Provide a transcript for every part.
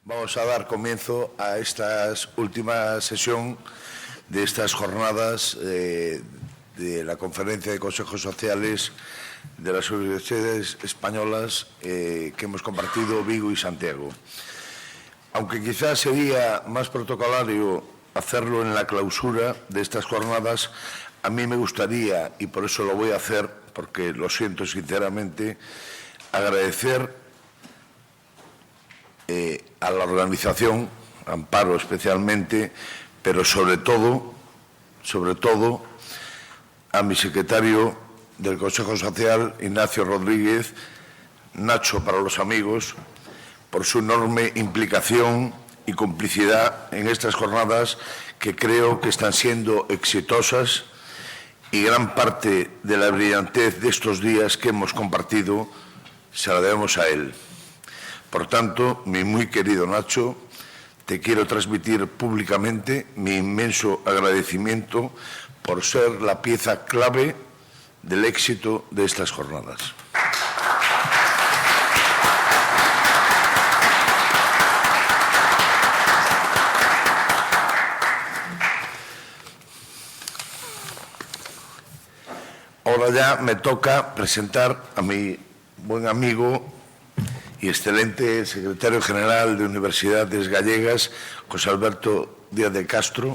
Vamos a dar comienzo a esta última sesión de estas jornadas de la Conferencia de Consejos Sociales de las Universidades Españolas que hemos compartido Vigo y Santiago. Aunque quizás sería más protocolario hacerlo en la clausura de estas jornadas, a mí me gustaría, y por eso lo voy a hacer, porque lo siento sinceramente, agradecer a la organización, Amparo especialmente, pero sobre todo a mi secretario del Consejo Social, Ignacio Rodríguez, Nacho para los amigos, por su enorme implicación y complicidad en estas jornadas que creo que están siendo exitosas, y gran parte de la brillantez de estos días que hemos compartido se la debemos a él. Por tanto, mi muy querido Nacho, te quiero transmitir públicamente mi inmenso agradecimiento por ser la pieza clave del éxito de estas jornadas. Ahora ya me toca presentar a mi buen amigo y excelente secretario general de Universidades Gallegas, José Alberto Díaz de Castro,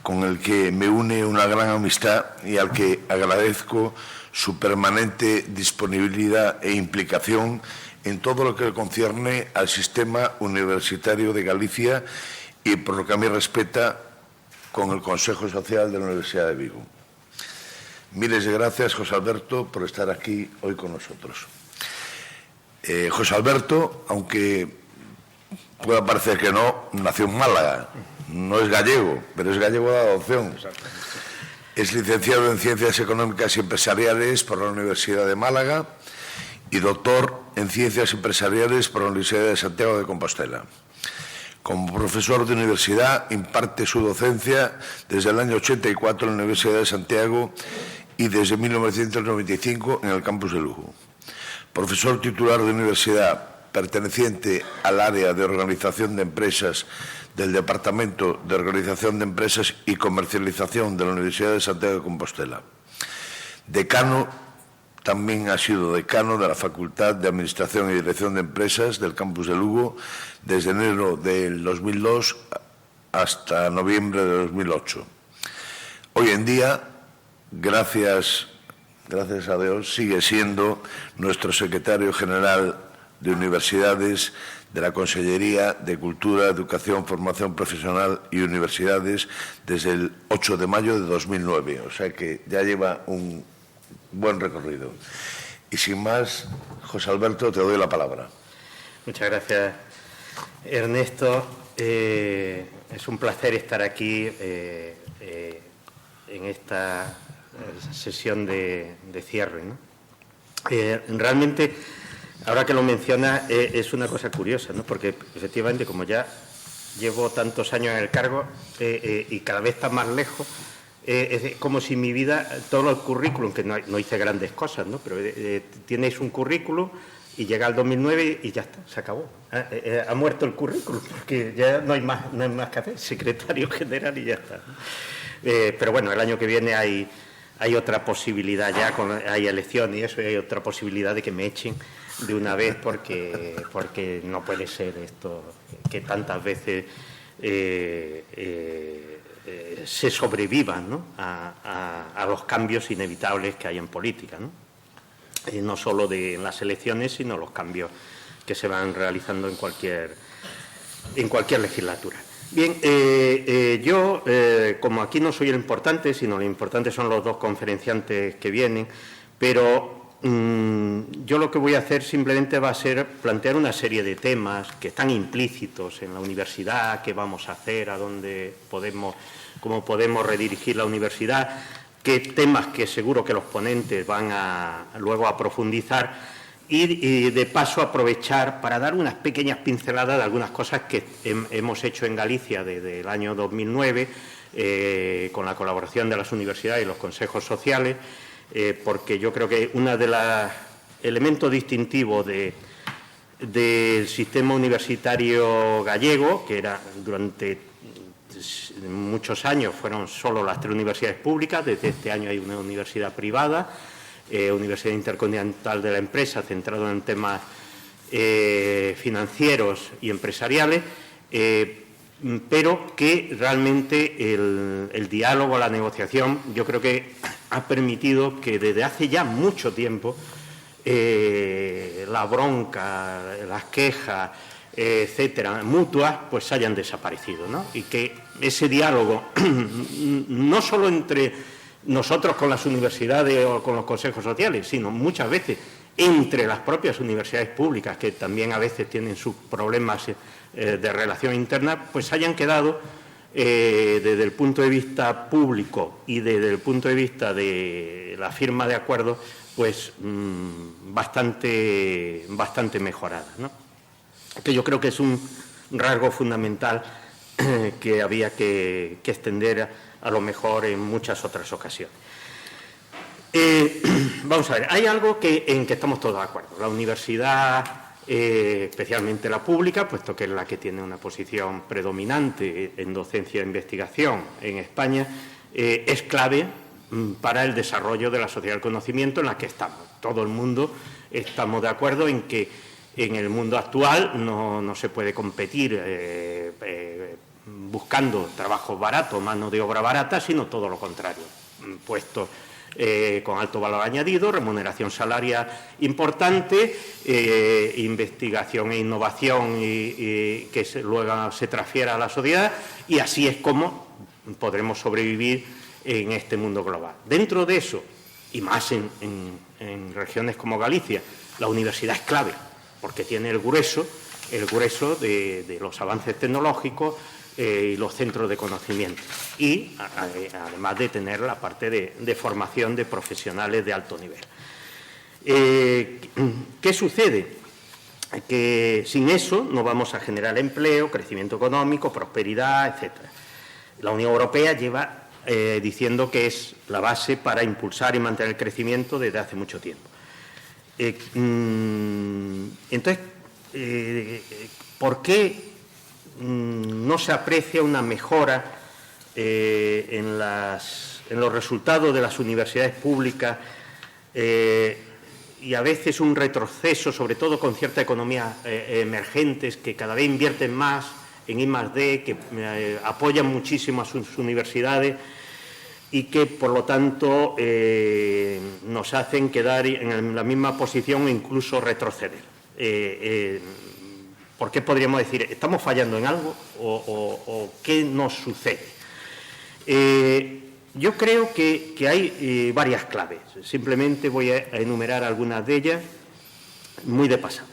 con el que me une una gran amistad y al que agradezco su permanente disponibilidad e implicación en todo lo que concierne al sistema universitario de Galicia y, por lo que a mí respecta, con el Consejo Social de la Universidad de Vigo. Miles de gracias, José Alberto, por estar aquí hoy con nosotros. José Alberto, aunque pueda parecer que no, nació en Málaga. No es gallego, pero es gallego de adopción. Es licenciado en Ciencias Económicas y Empresariales por la Universidad de Málaga y doctor en Ciencias Empresariales por la Universidad de Santiago de Compostela. Como profesor de universidad, imparte su docencia desde el año 84 en la Universidad de Santiago y desde 1995 en el campus de Lugo. Profesor titular de universidad perteneciente al área de organización de empresas del Departamento de Organización de Empresas y Comercialización de la Universidad de Santiago de Compostela. Decano, también ha sido decano de la Facultad de Administración y Dirección de Empresas del campus de Lugo desde enero del 2002 hasta noviembre de 2008. Hoy en día, gracias a Dios, sigue siendo nuestro secretario general de Universidades de la Consellería de Cultura, Educación, Formación Profesional y Universidades desde el 8 de mayo de 2009. O sea que ya lleva un buen recorrido. Y sin más, José Alberto, te doy la palabra. Muchas gracias, Ernesto. Es un placer estar aquí en esta sesión de cierre, ¿no? Realmente, ahora que lo mencionas, es una cosa curiosa, ¿no? Porque efectivamente, como ya llevo tantos años en el cargo y cada vez está más lejos, es como si mi vida, todo el currículum, que no hice grandes cosas, ¿no? Pero tienes un currículum y llega el 2009 y ya está, se acabó. Ha muerto el currículum, porque ya no hay más que hacer, secretario general y ya está, ¿no? Pero bueno, el año que viene hay otra posibilidad ya, hay elecciones y eso, y hay otra posibilidad de que me echen de una vez porque no puede ser esto que tantas veces se sobrevivan, ¿no? a los cambios inevitables que hay en política, ¿no? No solo en las elecciones, sino los cambios que se van realizando en cualquier legislatura. Bien, yo, como aquí no soy el importante, sino lo importante son los dos conferenciantes que vienen, pero yo lo que voy a hacer simplemente va a ser plantear una serie de temas que están implícitos en la universidad, qué vamos a hacer, cómo podemos redirigir la universidad, qué temas que seguro que los ponentes van luego a profundizar. Y de paso aprovechar para dar unas pequeñas pinceladas de algunas cosas que hemos hecho en Galicia desde el año 2009 con la colaboración de las universidades y los consejos sociales, porque yo creo que uno de los elementos distintivos de del sistema universitario gallego, que era durante muchos años fueron solo las 3 universidades públicas. Desde este año hay una universidad privada, Universidad Intercontinental de la Empresa, centrado en temas financieros y empresariales, pero que realmente el diálogo, la negociación, yo creo que ha permitido que desde hace ya mucho tiempo la bronca, las quejas, etcétera, mutuas, pues hayan desaparecido, ¿no? Y que ese diálogo, no solo entre nosotros con las universidades o con los consejos sociales, sino muchas veces entre las propias universidades públicas, que también a veces tienen sus problemas de relación interna, pues hayan quedado desde el punto de vista público y desde el punto de vista de la firma de acuerdos, pues bastante mejoradas, ¿no? Que yo creo que es un rasgo fundamental que había que extender a lo mejor en muchas otras ocasiones. Vamos a ver, hay algo en que estamos todos de acuerdo. La universidad, especialmente la pública, puesto que es la que tiene una posición predominante en docencia e investigación en España, es clave para el desarrollo de la sociedad del conocimiento en la que estamos. Todo el mundo estamos de acuerdo en que en el mundo actual no se puede competir buscando trabajo barato, mano de obra barata, sino todo lo contrario. Puestos con alto valor añadido, remuneración salaria importante, investigación e innovación y que luego se transfiera a la sociedad, y así es como podremos sobrevivir en este mundo global. Dentro de eso, y más en regiones como Galicia, la universidad es clave, porque tiene el grueso de los avances tecnológicos y los centros de conocimiento, y además de tener la parte de formación de profesionales de alto nivel. ¿Qué sucede? Que sin eso no vamos a generar empleo, crecimiento económico, prosperidad, etcétera. La Unión Europea lleva diciendo que es la base para impulsar y mantener el crecimiento desde hace mucho tiempo. Entonces, ¿por qué no se aprecia una mejora en los resultados de las universidades públicas y a veces un retroceso, sobre todo con ciertas economías emergentes que cada vez invierten más en I+D, que apoyan muchísimo a sus universidades y que, por lo tanto, nos hacen quedar en la misma posición e incluso retroceder? ¿Por qué podríamos decir, estamos fallando en algo o qué nos sucede? Yo creo que hay varias claves. Simplemente voy a enumerar algunas de ellas muy de pasada.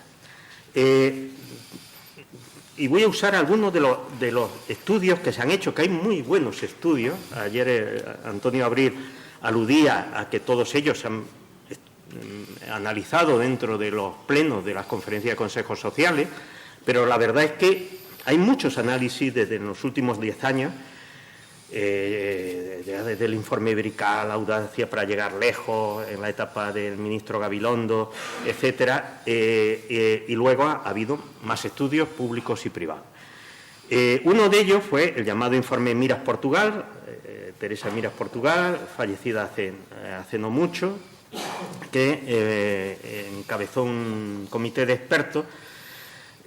Y voy a usar algunos de los estudios que se han hecho, que hay muy buenos estudios. Ayer Antonio Abril aludía a que todos ellos se han analizado dentro de los plenos de las conferencias de consejos sociales, pero la verdad es que hay muchos análisis desde los últimos 10 años, desde el informe Brical, Audacia para llegar lejos, en la etapa del ministro Gabilondo, etcétera, y luego ha habido más estudios públicos y privados. Uno de ellos fue el llamado informe Miras Portugal, Teresa Miras Portugal, fallecida hace no mucho, que encabezó un comité de expertos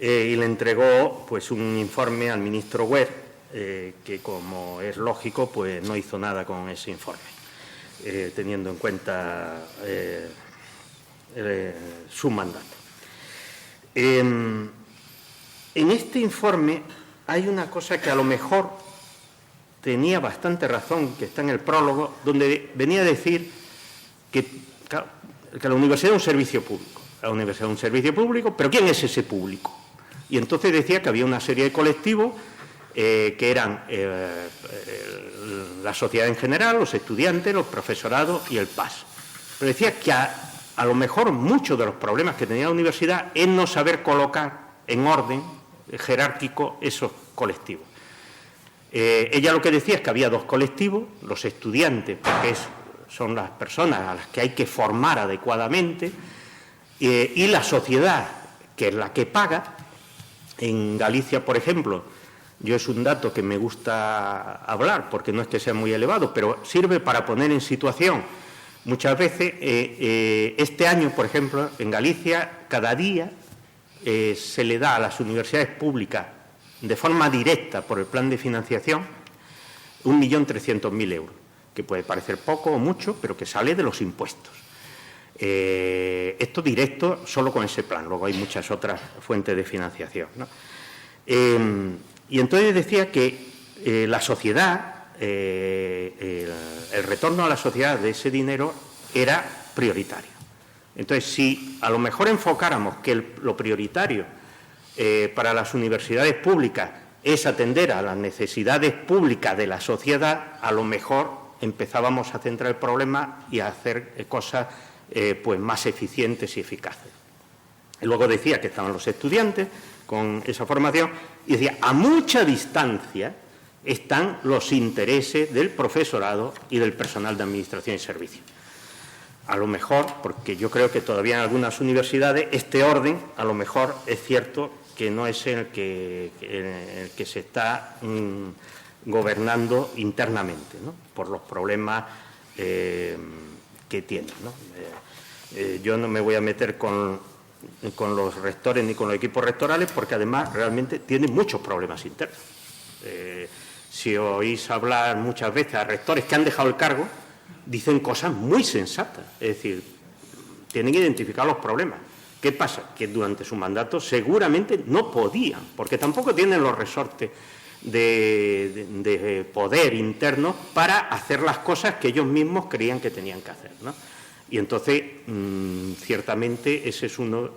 y le entregó pues un informe al ministro Wert, que, como es lógico, pues no hizo nada con ese informe, teniendo en cuenta su mandato. En este informe hay una cosa que a lo mejor tenía bastante razón, que está en el prólogo, donde venía a decir que la universidad es un servicio público. La universidad es un servicio público, pero ¿quién es ese público? Y entonces decía que había una serie de colectivos que eran la sociedad en general, los estudiantes, los profesorados y el PAS. Pero decía que a lo mejor muchos de los problemas que tenía la universidad es no saber colocar en orden jerárquico esos colectivos. Ella lo que decía es que había dos colectivos, los estudiantes, porque son las personas a las que hay que formar adecuadamente, y la sociedad, que es la que paga. En Galicia, por ejemplo, yo es un dato que me gusta hablar porque no es que sea muy elevado, pero sirve para poner en situación. Muchas veces, este año, por ejemplo, en Galicia, cada día se le da a las universidades públicas de forma directa por el plan de financiación 1.300.000 euros, que puede parecer poco o mucho, pero que sale de los impuestos. Esto directo solo con ese plan, luego hay muchas otras fuentes de financiación, ¿no? Y entonces decía que la sociedad, el retorno a la sociedad de ese dinero era prioritario. Entonces, si a lo mejor enfocáramos que lo prioritario para las universidades públicas es atender a las necesidades públicas de la sociedad, a lo mejor empezábamos a centrar el problema y a hacer cosas pues más eficientes y eficaces. Y luego decía que estaban los estudiantes con esa formación y decía, a mucha distancia están los intereses del profesorado y del personal de administración y servicios. A lo mejor, porque yo creo que todavía en algunas universidades este orden, a lo mejor es cierto que no es el que se está gobernando internamente, ¿no? Por los problemas que tienen, ¿no? Yo no me voy a meter con los rectores ni con los equipos rectorales porque además realmente tienen muchos problemas internos. Si oís hablar muchas veces a rectores que han dejado el cargo, dicen cosas muy sensatas, es decir, tienen identificado los problemas. ¿Qué pasa? Que durante su mandato seguramente no podían, porque tampoco tienen los resortes de poder interno para hacer las cosas que ellos mismos creían que tenían que hacer, ¿no? Y entonces, ciertamente, ese es un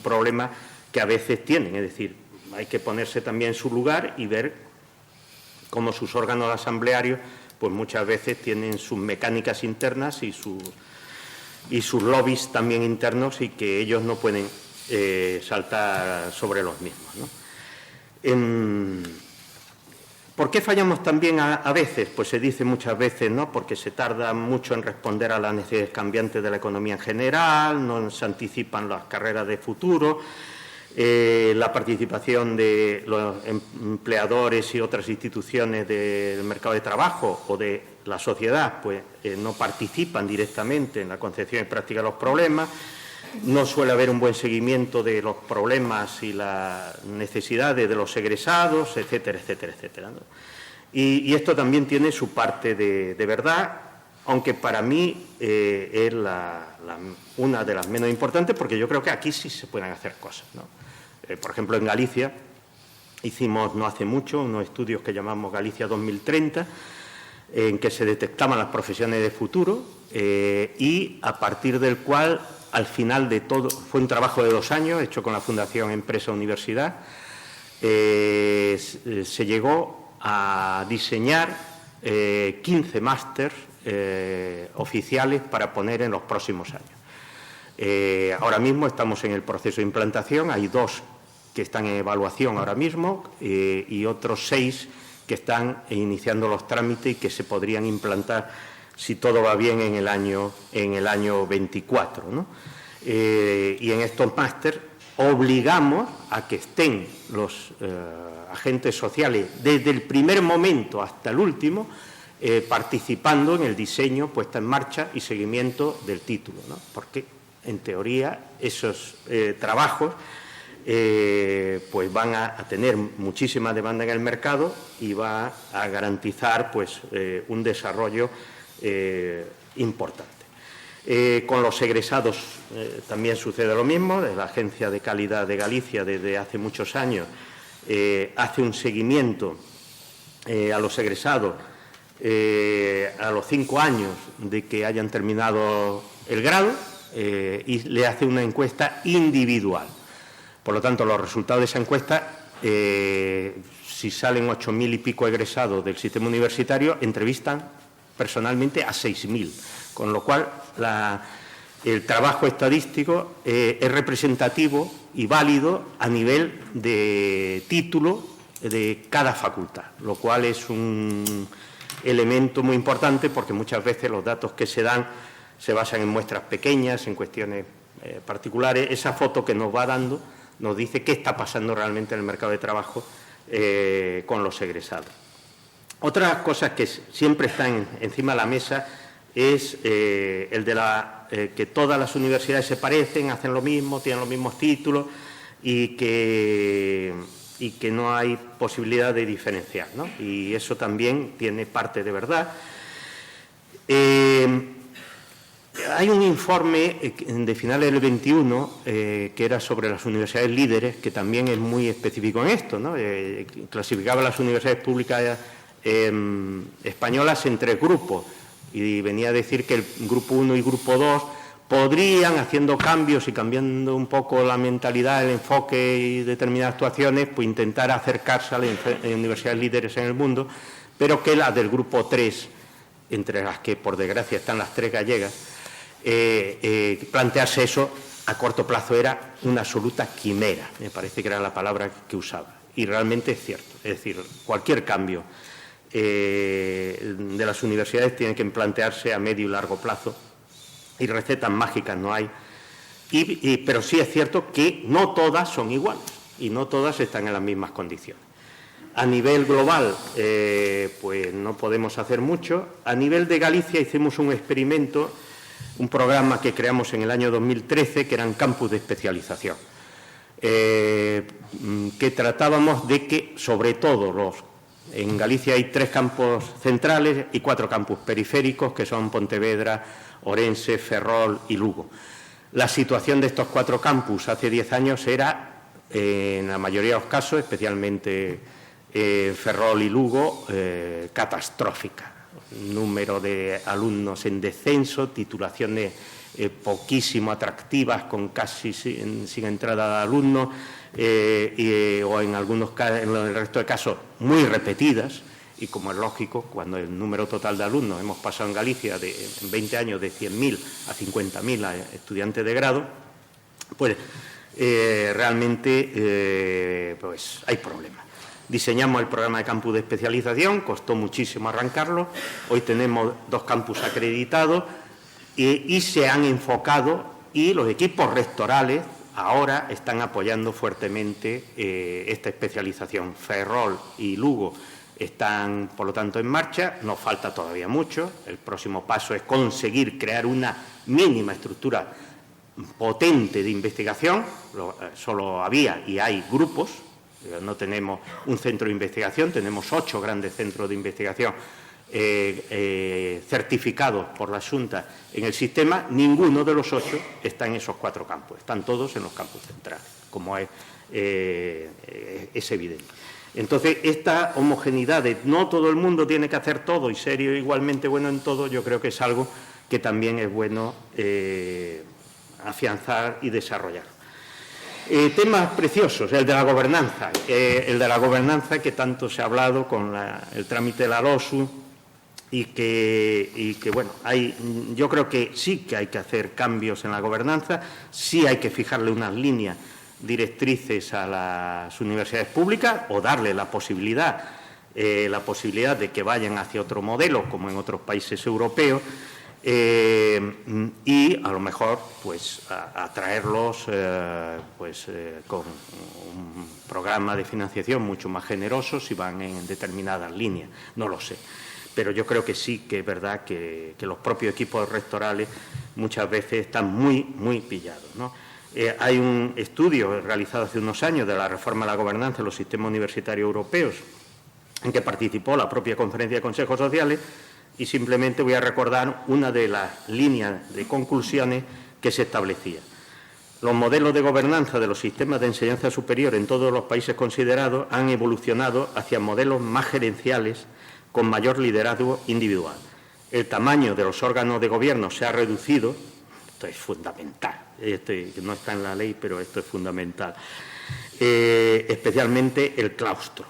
problema que a veces tienen, es decir, hay que ponerse también en su lugar y ver cómo sus órganos asamblearios, pues muchas veces tienen sus mecánicas internas y sus lobbies también internos y que ellos no pueden saltar sobre los mismos, ¿no? ¿Por qué fallamos también a veces? Pues se dice muchas veces, ¿no? Porque se tarda mucho en responder a las necesidades cambiantes de la economía en general, no se anticipan las carreras de futuro, la participación de los empleadores y otras instituciones del mercado de trabajo o de la sociedad, pues no participan directamente en la concepción y práctica de los problemas. No suele haber un buen seguimiento de los problemas y las necesidades de los egresados, etcétera, etcétera, etcétera, ¿no? Y esto también tiene su parte de verdad, aunque para mí es una de las menos importantes, porque yo creo que aquí sí se pueden hacer cosas, ¿no? Por ejemplo, en Galicia hicimos no hace mucho unos estudios que llamamos Galicia 2030, en que se detectaban las profesiones de futuro y a partir del cual, al final de todo, fue un trabajo de 2 años hecho con la Fundación Empresa Universidad, se llegó a diseñar 15 másters oficiales para poner en los próximos años. Ahora mismo estamos en el proceso de implantación, hay 2 que están en evaluación ahora mismo y otros 6 que están iniciando los trámites y que se podrían implantar si todo va bien en el año 24, ¿no? Y en estos másteres obligamos a que estén los agentes sociales desde el primer momento hasta el último participando en el diseño, puesta en marcha y seguimiento del título, ¿no? Porque en teoría esos trabajos pues van a tener muchísima demanda en el mercado y va a garantizar pues un desarrollo importante. Con los egresados también sucede lo mismo. La Agencia de Calidad de Galicia desde hace muchos años hace un seguimiento a los egresados a los 5 años de que hayan terminado el grado y le hace una encuesta individual. Por lo tanto, los resultados de esa encuesta, si salen 8.000 y pico egresados del sistema universitario, entrevistan personalmente a 6.000, con lo cual el trabajo estadístico es representativo y válido a nivel de título de cada facultad, lo cual es un elemento muy importante porque muchas veces los datos que se dan se basan en muestras pequeñas, en cuestiones particulares, esa foto que nos va dando nos dice qué está pasando realmente en el mercado de trabajo con los egresados. Otras cosas que siempre están encima de la mesa es el de que todas las universidades se parecen, hacen lo mismo, tienen los mismos títulos y que no hay posibilidad de diferenciar, ¿no? Y eso también tiene parte de verdad. Hay un informe de finales del 21 que era sobre las universidades líderes, que también es muy específico en esto, ¿no? Clasificaba las universidades públicas españolas en 3 grupos y venía a decir que el grupo 1 y grupo 2 podrían, haciendo cambios y cambiando un poco la mentalidad, el enfoque y determinadas actuaciones, pues intentar acercarse a las universidades líderes en el mundo, pero que las del grupo 3, entre las que por desgracia están las 3 gallegas, plantearse eso a corto plazo era una absoluta quimera, me parece que era la palabra que usaba, y realmente es cierto. Es decir, cualquier cambio de las universidades tiene que plantearse a medio y largo plazo, y recetas mágicas no hay, pero sí es cierto que no todas son iguales y no todas están en las mismas condiciones. A nivel global, pues no podemos hacer mucho. A nivel de Galicia hicimos un experimento, un programa que creamos en el año 2013, que eran campus de especialización, que tratábamos de que, sobre todo, en Galicia hay 3 campus centrales y 4 campus periféricos, que son Pontevedra, Orense, Ferrol y Lugo. La situación de estos 4 campus hace 10 años era, en la mayoría de los casos, especialmente Ferrol y Lugo, catastrófica. Número de alumnos en descenso, titulaciones poquísimo atractivas, con casi sin entrada de alumnos, o en algunos casos, en el resto de casos, muy repetidas. Y como es lógico, cuando el número total de alumnos hemos pasado en Galicia en 20 años de 100.000 a 50.000 estudiantes de grado, pues realmente pues hay problemas. Diseñamos el programa de campus de especialización, costó muchísimo arrancarlo, hoy tenemos 2 campus acreditados y se han enfocado, y los equipos rectorales ahora están apoyando fuertemente esta especialización. Ferrol y Lugo están, por lo tanto, en marcha. Nos falta todavía mucho. El próximo paso es conseguir crear una mínima estructura potente de investigación. Solo había y hay grupos. No tenemos un centro de investigación, tenemos 8 grandes centros de investigación certificados por la Xunta en el sistema. Ninguno de los 8 está en esos 4 campus. Están todos en los campus centrales, como es evidente. Entonces, esta homogeneidad de no todo el mundo tiene que hacer todo y ser igualmente bueno en todo, yo creo que es algo que también es bueno afianzar y desarrollar. Temas preciosos, el de la gobernanza. Que tanto se ha hablado con el trámite de la LOSU y que bueno, yo creo que sí que hay que hacer cambios en la gobernanza, sí hay que fijarle unas líneas directrices a las universidades públicas o darle la posibilidad de que vayan hacia otro modelo, como en otros países europeos, y a lo mejor pues atraerlos con un programa de financiación mucho más generoso si van en determinadas líneas, no lo sé. Pero yo creo que sí que es verdad que los propios equipos rectorales muchas veces están muy pillados, ¿no? Hay un estudio realizado hace unos años de la reforma de la gobernanza de los sistemas universitarios europeos, en que participó la propia Conferencia de Consejos Sociales, y simplemente voy a recordar una de las líneas de conclusiones que se establecía. Los modelos de gobernanza de los sistemas de enseñanza superior en todos los países considerados han evolucionado hacia modelos más gerenciales con mayor liderazgo individual. El tamaño de los órganos de gobierno se ha reducido. Esto es fundamental, no está en la ley, pero esto es fundamental, especialmente el claustro.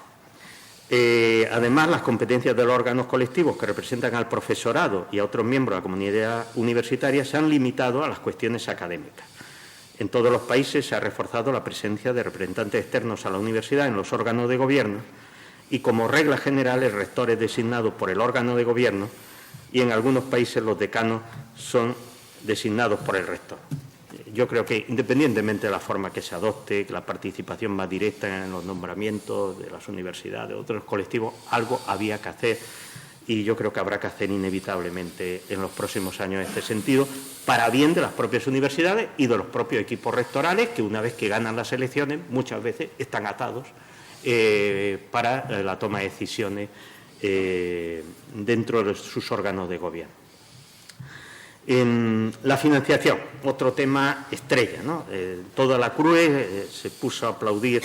Además, las competencias de los órganos colectivos que representan al profesorado y a otros miembros de la comunidad universitaria se han limitado a las cuestiones académicas. En todos los países se ha reforzado la presencia de representantes externos a la universidad en los órganos de gobierno y, como regla general, el rector es designado por el órgano de gobierno y en algunos países los decanos son designados por el rector. yo creo que independientemente de la forma que se adopte, que la participación más directa en los nombramientos de las universidades, de otros colectivos, algo había que hacer y yo creo que habrá que hacer inevitablemente en los próximos años en este sentido, para bien de las propias universidades y de los propios equipos rectorales, que una vez que ganan las elecciones muchas veces están atados para la toma de decisiones dentro de sus órganos de gobierno. La financiación, otro tema estrella, ¿no? Toda la CRUE se puso a aplaudir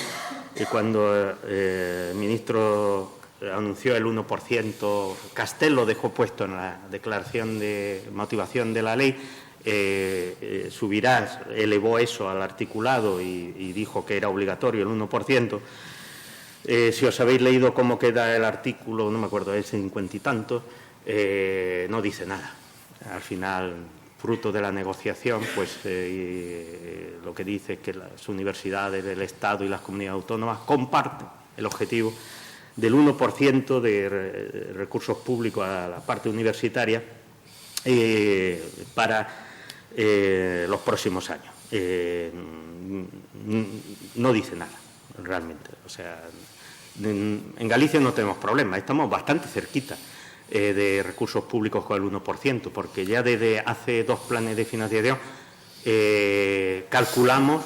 cuando el ministro anunció el 1%, Castel lo dejó puesto en la declaración de motivación de la ley, Subirás elevó eso al articulado y dijo que era obligatorio el 1%. Si os habéis leído cómo queda el artículo, no me acuerdo, es 50 y tanto, no dice nada. Al final, fruto de la negociación, pues lo que dice es que las universidades del Estado y las comunidades autónomas comparten el objetivo del 1% de recursos públicos a la parte universitaria para los próximos años. No dice nada, realmente. O sea, en Galicia no tenemos problemas, estamos bastante cerquita de recursos públicos con el 1%, porque ya desde hace 2 planes de financiación calculamos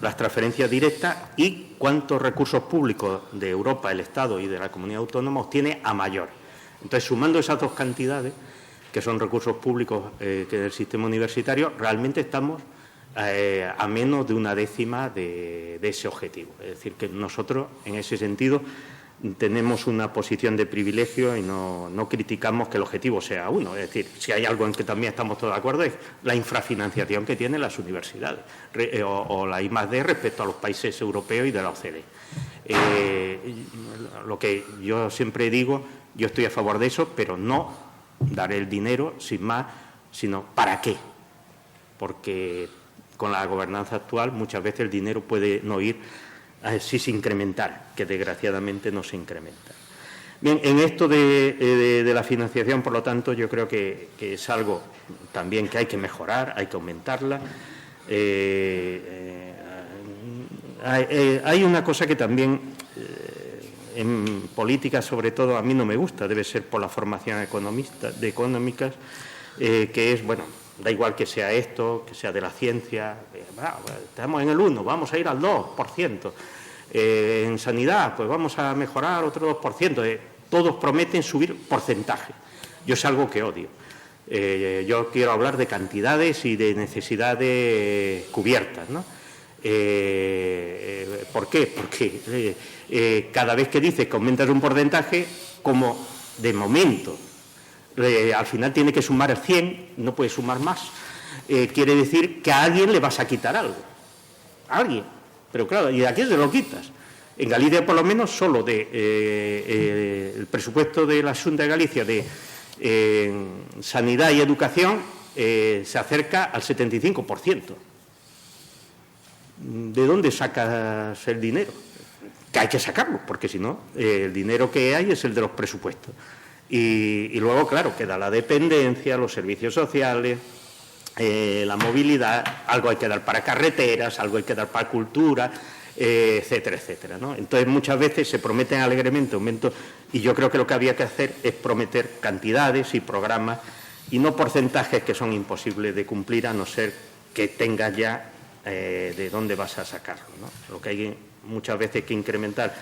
las transferencias directas y cuántos recursos públicos de Europa, el Estado y de la comunidad autónoma obtiene a mayor. Entonces, sumando esas 2 cantidades, que son recursos públicos del sistema universitario, realmente estamos a menos de 1/10 de ese objetivo. Es decir, que nosotros, en ese sentido, tenemos una posición de privilegio y no criticamos que el objetivo sea 1. Es decir, si hay algo en que también estamos todos de acuerdo es la infrafinanciación que tienen las universidades o la I+D respecto a los países europeos y de la OCDE. Lo que yo siempre digo, yo estoy a favor de eso, pero no dar el dinero sin más, sino ¿para qué? Porque con la gobernanza actual muchas veces el dinero puede no ir sí se incrementar, que desgraciadamente no se incrementa. Bien, en esto de la financiación, por lo tanto, yo creo que es algo también que hay que mejorar, hay que aumentarla. Hay una cosa que también en política, sobre todo, a mí no me gusta, debe ser por la formación económicas, que es, bueno, da igual que sea esto, que sea de la ciencia, estamos en el 1, vamos a ir al 2%. En sanidad, pues vamos a mejorar otro 2%. Todos prometen subir porcentaje. Yo es algo que odio. Yo quiero hablar de cantidades y de necesidades cubiertas, ¿no? ¿Por qué? Porque cada vez que dices que aumentas un porcentaje, como de momento al final tiene que sumar el 100, no puede sumar más. Quiere decir que a alguien le vas a quitar algo. A alguien. Pero claro, ¿y de a quién se lo quitas? En Galicia, por lo menos, solo el presupuesto de la Xunta de Galicia de sanidad y educación se acerca al 75%. ¿De dónde sacas el dinero? Que hay que sacarlo, porque si no, el dinero que hay es el de los presupuestos. Y luego, claro, queda la dependencia, los servicios sociales, la movilidad, algo hay que dar para carreteras, algo hay que dar para cultura, etcétera, etcétera, ¿no? Entonces, muchas veces se prometen alegremente aumentos y yo creo que lo que había que hacer es prometer cantidades y programas y no porcentajes que son imposibles de cumplir a no ser que tengas ya de dónde vas a sacarlo, ¿no? Lo que hay muchas veces que incrementar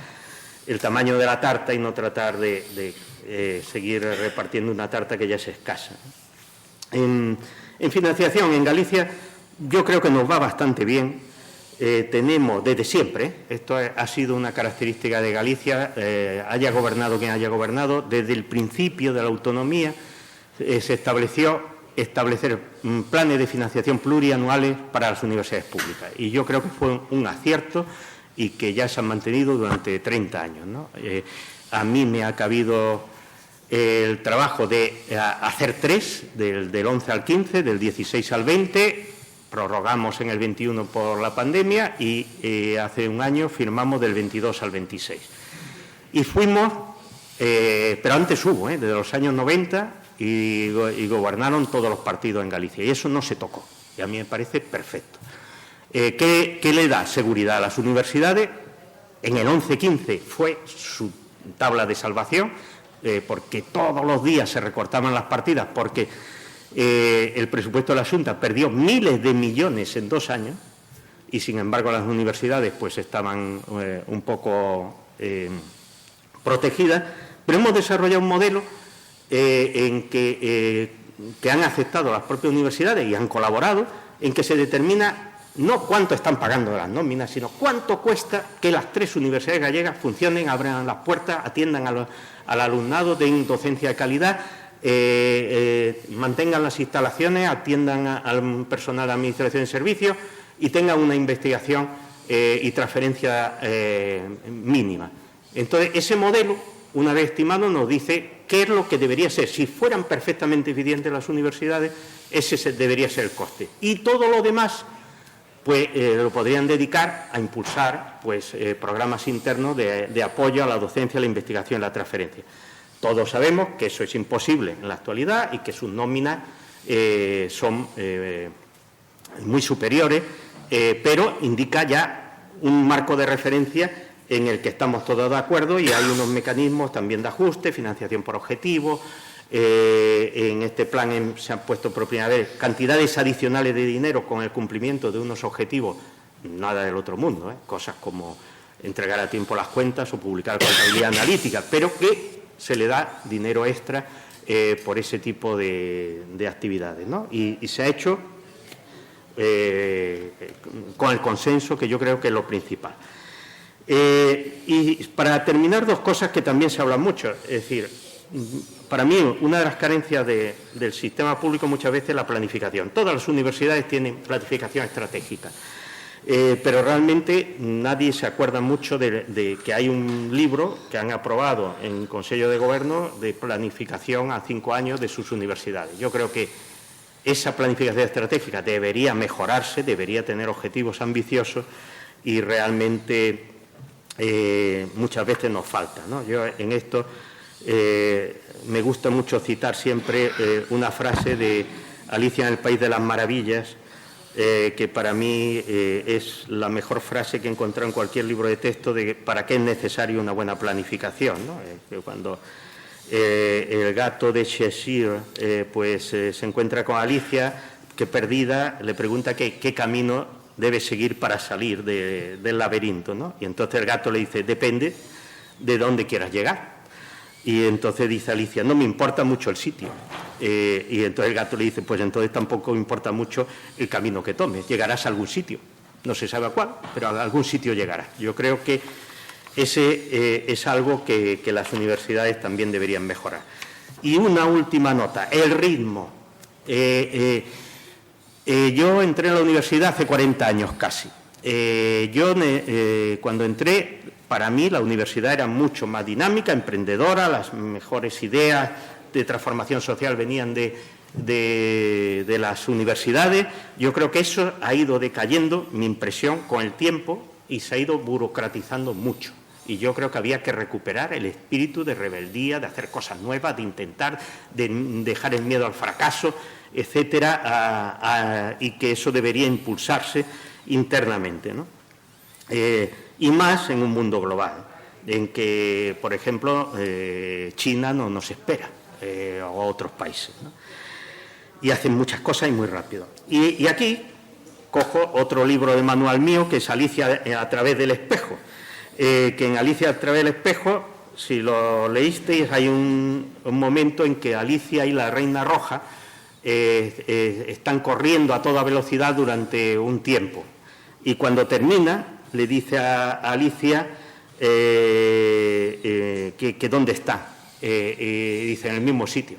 el tamaño de la tarta y no tratar de seguir repartiendo una tarta que ya es escasa, ¿no? En financiación, en Galicia, yo creo que nos va bastante bien. Tenemos desde siempre, esto ha sido una característica de Galicia, haya gobernado quien haya gobernado, desde el principio de la autonomía se estableció establecer planes de financiación plurianuales para las universidades públicas. Y yo creo que fue un acierto y que ya se han mantenido durante 30 años, ¿no? A mí me ha cabido el trabajo de hacer 3, del 11 al 15, del 16 al 20, prorrogamos en el 21 por la pandemia y hace un año firmamos del 22 al 26. Y fuimos, pero antes hubo, desde los años 90, y gobernaron todos los partidos en Galicia, y eso no se tocó. y a mí me parece perfecto. ¿Qué le da seguridad a las universidades? En el 11-15 fue su tabla de salvación, porque todos los días se recortaban las partidas, porque el presupuesto de la Xunta perdió miles de millones en 2 años, y sin embargo las universidades pues estaban un poco protegidas, pero hemos desarrollado un modelo en que han aceptado las propias universidades y han colaborado, en que se determina no cuánto están pagando las nóminas, sino cuánto cuesta que las 3 universidades gallegas funcionen, abran las puertas, atiendan al alumnado, den docencia de calidad, mantengan las instalaciones, atiendan al personal de administración de servicios y tengan una investigación y transferencia mínima. Entonces, ese modelo, una vez estimado, nos dice qué es lo que debería ser. Si fueran perfectamente eficientes las universidades, ese debería ser el coste. Y todo lo demás pues lo podrían dedicar a impulsar pues, programas internos de apoyo a la docencia, la investigación y la transferencia. Todos sabemos que eso es imposible en la actualidad y que sus nóminas son muy superiores, pero indica ya un marco de referencia en el que estamos todos de acuerdo y hay unos mecanismos también de ajuste, financiación por objetivo. En este plan se han puesto por primera vez cantidades adicionales de dinero con el cumplimiento de unos objetivos, nada del otro mundo, cosas como entregar a tiempo las cuentas o publicar contabilidad analítica, pero que se le da dinero extra por ese tipo de actividades, ¿no? Y se ha hecho con el consenso, que yo creo que es lo principal. Y para terminar, 2 cosas que también se hablan mucho, es decir, para mí, una de las carencias del sistema público muchas veces es la planificación. Todas las universidades tienen planificación estratégica, pero realmente nadie se acuerda mucho de que hay un libro que han aprobado en el Consejo de Gobierno de planificación a 5 años de sus universidades. Yo creo que esa planificación estratégica debería mejorarse, debería tener objetivos ambiciosos y realmente muchas veces nos falta, ¿no? Yo en esto me gusta mucho citar siempre una frase de Alicia en el País de las Maravillas, que para mí es la mejor frase que he encontrado en cualquier libro de texto de para qué es necesario una buena planificación, ¿no? Cuando el gato de Cheshire se encuentra con Alicia, que perdida, le pregunta qué camino debe seguir para salir del laberinto, ¿no? Y entonces el gato le dice, depende de dónde quieras llegar. Y entonces dice Alicia, no me importa mucho el sitio. Y entonces el gato le dice, pues entonces tampoco me importa mucho el camino que tomes, llegarás a algún sitio. No se sabe a cuál, pero a algún sitio llegarás. Yo creo que ese es algo que las universidades también deberían mejorar. Y una última nota, el ritmo. Yo entré en la universidad hace 40 años casi. Cuando entré, para mí la universidad era mucho más dinámica, emprendedora, las mejores ideas de transformación social venían de las universidades. Yo creo que eso ha ido decayendo, mi impresión, con el tiempo, y se ha ido burocratizando mucho. Y yo creo que había que recuperar el espíritu de rebeldía, de hacer cosas nuevas, de intentar, de dejar el miedo al fracaso, etcétera, y que eso debería impulsarse internamente, ¿no? Y más en un mundo global, en que, por ejemplo, China no nos espera, o otros países, ¿no? Y hacen muchas cosas y muy rápido. Y aquí cojo otro libro de manual mío, que es Alicia a través del espejo, que en Alicia a través del espejo, si lo leísteis, hay un momento en que Alicia y la Reina Roja están corriendo a toda velocidad durante un tiempo. Y cuando termina, le dice a Alicia que dónde está. Y dice, en el mismo sitio.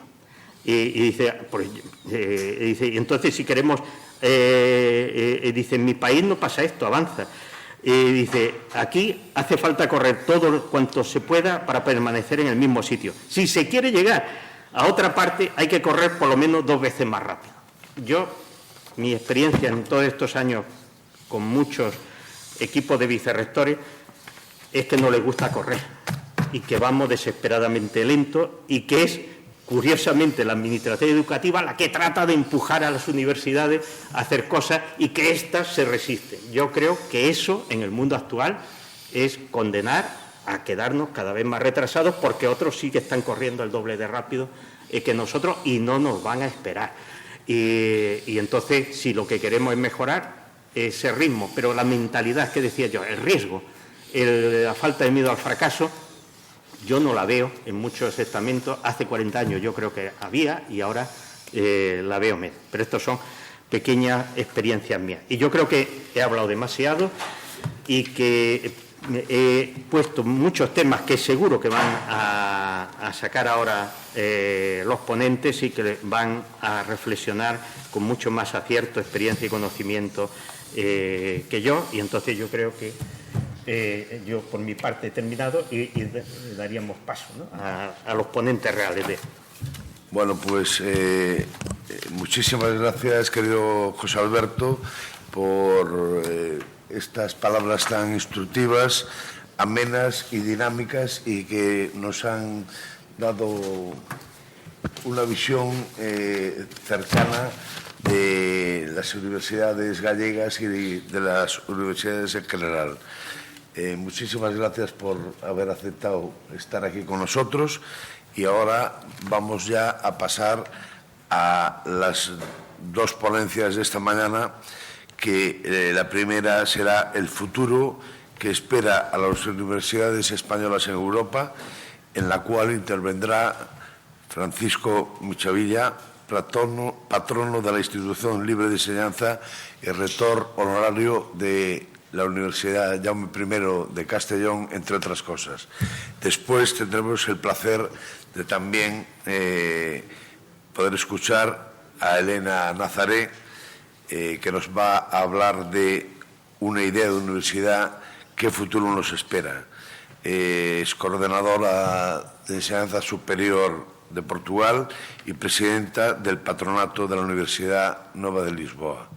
Y dice, entonces si queremos, dice, en mi país no pasa esto, avanza. Dice, aquí hace falta correr todo cuanto se pueda para permanecer en el mismo sitio. Si se quiere llegar a otra parte, hay que correr por lo menos 2 veces más rápido. Mi experiencia en todos estos años con muchos equipos de vicerrectores es que no les gusta correr y que vamos desesperadamente lento y que es curiosamente, la administración educativa la que trata de empujar a las universidades a hacer cosas y que éstas se resisten. Yo creo que eso, en el mundo actual, es condenar a quedarnos cada vez más retrasados, porque otros sí que están corriendo el doble de rápido que nosotros y no nos van a esperar. Y entonces, si lo que queremos es mejorar ese ritmo, pero la mentalidad que decía yo, el riesgo, la falta de miedo al fracaso, yo no la veo en muchos estamentos. Hace 40 años yo creo que había y ahora la veo menos. Pero estos son pequeñas experiencias mías. Y yo creo que he hablado demasiado y que he puesto muchos temas que seguro que van a sacar ahora los ponentes y que van a reflexionar con mucho más acierto, experiencia y conocimiento que yo. Y entonces yo creo que yo por mi parte he terminado y daríamos paso, ¿no?, a los ponentes reales de... Bueno, pues muchísimas gracias, querido José Alberto, por estas palabras tan instructivas, amenas y dinámicas, y que nos han dado una visión cercana de las universidades gallegas y de las universidades en general. Muchísimas gracias por haber aceptado estar aquí con nosotros, y ahora vamos ya a pasar a las dos ponencias de esta mañana, que la primera será el futuro que espera a las universidades españolas en Europa, en la cual intervendrá Francisco Michavilla, patrono de la Institución Libre de Enseñanza y rector honorario de la Universidad Jaume I de Castellón, entre otras cosas. Después tendremos el placer de también poder escuchar a Elena Nazaré, que nos va a hablar de una idea de universidad, qué futuro nos espera. Es coordinadora de Enseñanza Superior de Portugal y presidenta del patronato de la Universidad Nova de Lisboa.